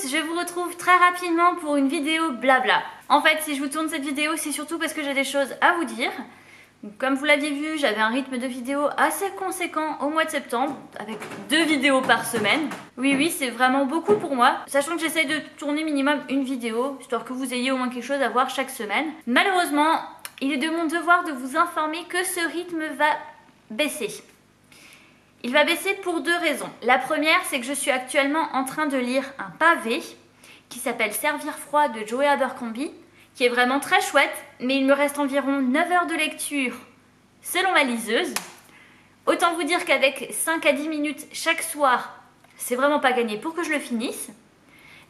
je vous retrouve très rapidement pour une vidéo blabla. En fait, si je vous tourne cette vidéo, c'est surtout parce que j'ai des choses à vous dire. Comme vous l'aviez vu, j'avais un rythme de vidéo assez conséquent au mois de septembre, avec 2 vidéos par semaine. Oui, c'est vraiment beaucoup pour moi, sachant que j'essaye de tourner minimum une vidéo, histoire que vous ayez au moins quelque chose à voir chaque semaine. Malheureusement, il est de mon devoir de vous informer que ce rythme va baisser. Il va baisser pour 2 raisons. La première, c'est que je suis actuellement en train de lire un pavé qui s'appelle Servir froid de Joey Abercrombie, qui est vraiment très chouette, mais il me reste environ 9 heures de lecture selon ma liseuse. Autant vous dire qu'avec 5 à 10 minutes chaque soir, c'est vraiment pas gagné pour que je le finisse.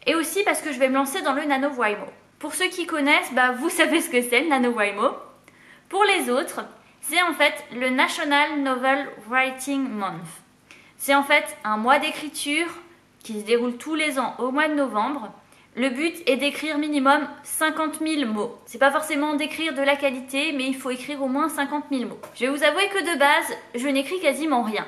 Et aussi parce que je vais me lancer dans le NaNoWriMo. Pour ceux qui connaissent, vous savez ce que c'est le NaNoWriMo. Pour les autres, c'est en fait le National Novel Writing Month. C'est en fait un mois d'écriture qui se déroule tous les ans au mois de novembre. Le but est d'écrire minimum 50 000 mots. C'est pas forcément d'écrire de la qualité, mais il faut écrire au moins 50 000 mots. Je vais vous avouer que de base, je n'écris quasiment rien.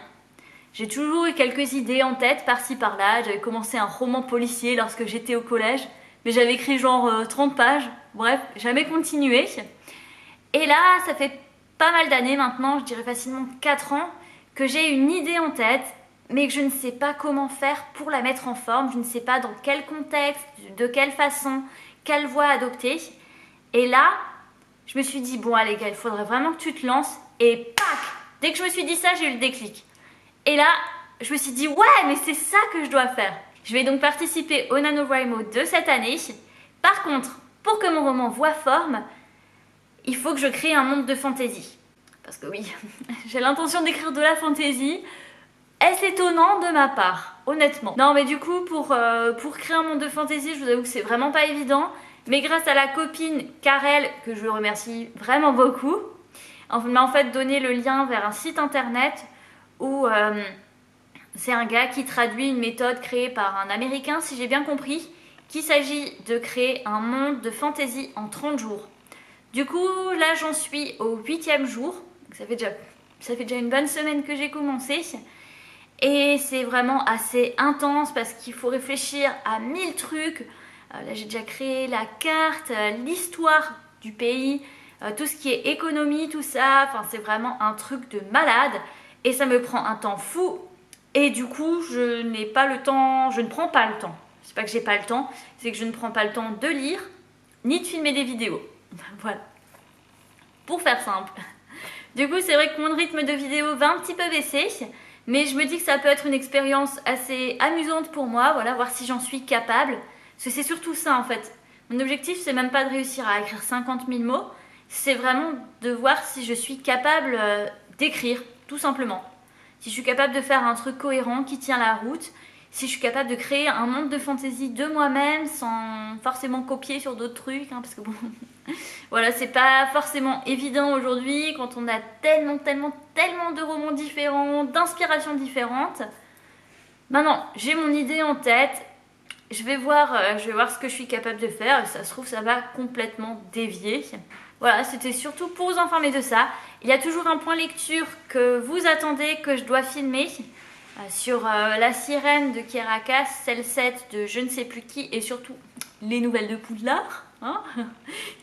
J'ai toujours eu quelques idées en tête, par-ci par-là. J'avais commencé un roman policier lorsque j'étais au collège, mais j'avais écrit genre 30 pages. Bref, jamais continué. Et là, ça fait pas mal d'années maintenant, je dirais facilement 4 ans, que j'ai une idée en tête, mais que je ne sais pas comment faire pour la mettre en forme. Je ne sais pas dans quel contexte, de quelle façon, quelle voie adopter. Et là, je me suis dit, bon allez gars, il faudrait vraiment que tu te lances. Et pac, dès que je me suis dit ça, j'ai eu le déclic. Et là, je me suis dit, ouais, mais c'est ça que je dois faire. Je vais donc participer au NaNoWriMo de cette année. Par contre, pour que mon roman voie forme, il faut que je crée un monde de fantasy. Parce que oui, j'ai l'intention d'écrire de la fantasy. Est-ce étonnant de ma part, honnêtement? Non, mais du coup, pour créer un monde de fantasy, je vous avoue que c'est vraiment pas évident. Mais grâce à la copine Karel, que je remercie vraiment beaucoup, elle m'a en fait donné le lien vers un site internet où c'est un gars qui traduit une méthode créée par un Américain, si j'ai bien compris, qu'il s'agit de créer un monde de fantasy en 30 jours. Du coup, là, j'en suis au 8e jour. Donc ça fait déjà une bonne semaine que j'ai commencé. Et c'est vraiment assez intense parce qu'il faut réfléchir à 1000 trucs. Là, j'ai déjà créé la carte, l'histoire du pays, tout ce qui est économie, tout ça. Enfin, c'est vraiment un truc de malade. Et ça me prend un temps fou. Et du coup, je ne prends pas le temps. C'est pas que j'ai pas le temps, c'est que je ne prends pas le temps de lire, ni de filmer des vidéos. Voilà. Pour faire simple. Du coup, c'est vrai que mon rythme de vidéo va un petit peu baisser, mais je me dis que ça peut être une expérience assez amusante pour moi, voilà, voir si j'en suis capable. Parce que c'est surtout ça en fait. Mon objectif, c'est même pas de réussir à écrire 50 000 mots, c'est vraiment de voir si je suis capable d'écrire, tout simplement. Si je suis capable de faire un truc cohérent qui tient la route, si je suis capable de créer un monde de fantasy de moi-même sans forcément copier sur d'autres trucs, parce que bon, voilà, c'est pas forcément évident aujourd'hui quand on a tellement de romans différents, d'inspirations différentes. Maintenant, j'ai mon idée en tête, je vais voir ce que je suis capable de faire, et ça se trouve, ça va complètement dévier. Voilà, c'était surtout pour vous informer de ça. Il y a toujours un point lecture que vous attendez, que je dois filmer, sur La Sirène de Kirakas, celle 7 de je ne sais plus qui, et surtout les nouvelles de Poudlard,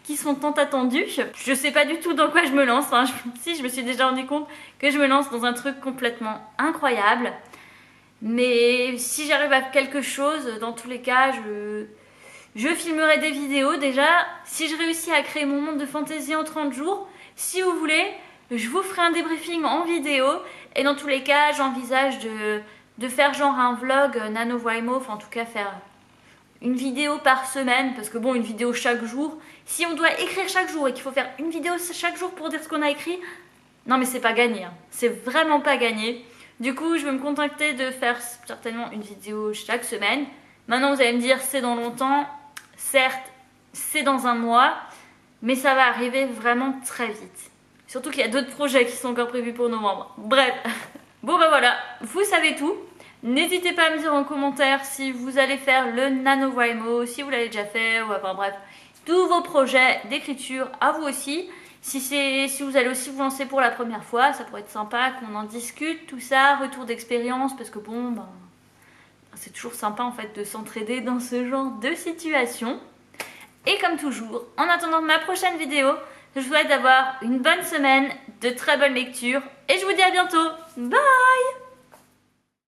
qui sont tant attendues. Je sais pas du tout dans quoi je me lance, si je me suis déjà rendu compte que je me lance dans un truc complètement incroyable. Mais si j'arrive à quelque chose, dans tous les cas, je filmerai des vidéos déjà. Si je réussis à créer mon monde de fantasy en 30 jours, si vous voulez, je vous ferai un débriefing en vidéo. Et dans tous les cas, j'envisage de faire genre un vlog NaNoWriMo, enfin en tout cas faire une vidéo par semaine, parce que bon, une vidéo chaque jour, si on doit écrire chaque jour et qu'il faut faire une vidéo chaque jour pour dire ce qu'on a écrit, non mais c'est pas gagné, c'est vraiment pas gagné. Du coup, je vais me contenter de faire certainement une vidéo chaque semaine. Maintenant, vous allez me dire, c'est dans longtemps, certes, c'est dans un mois, mais ça va arriver vraiment très vite. Surtout qu'il y a d'autres projets qui sont encore prévus pour novembre. Bref, bon voilà, vous savez tout. N'hésitez pas à me dire en commentaire si vous allez faire le NaNoWriMo, si vous l'avez déjà fait, ou enfin bref, tous vos projets d'écriture à vous aussi. Si vous allez aussi vous lancer pour la première fois, ça pourrait être sympa qu'on en discute, tout ça, retour d'expérience, parce que bon, c'est toujours sympa en fait de s'entraider dans ce genre de situation. Et comme toujours, en attendant ma prochaine vidéo, je vous souhaite d'avoir une bonne semaine, de très bonnes lectures et je vous dis à bientôt. Bye!